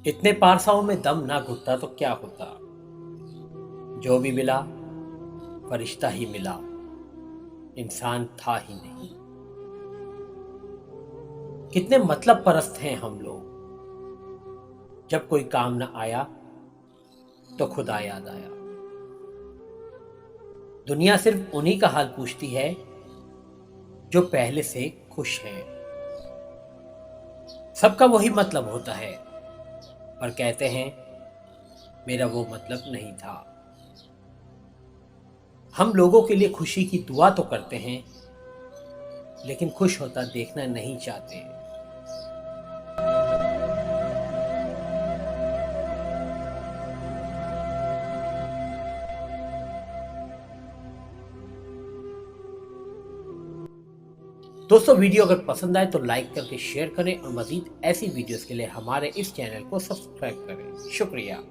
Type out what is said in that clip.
इतने पारसाओं में दम ना घुटता तो क्या होता। जो भी मिला फरिश्ता ही मिला, इंसान था ही नहीं। कितने मतलब परस्त हैं हम लोग। जब कोई काम ना आया तो खुदा याद आया। दुनिया सिर्फ उन्हीं का हाल पूछती है जो पहले से खुश हैं। सबका वही मतलब होता है, पर कहते हैं मेरा वो मतलब नहीं था। हम लोगों के लिए खुशी की दुआ तो करते हैं, लेकिन खुश होता देखना नहीं चाहते। दोस्तों, वीडियो अगर पसंद आए तो लाइक करके शेयर करें और मजीद ऐसी वीडियोस के लिए हमारे इस चैनल को सब्सक्राइब करें। शुक्रिया।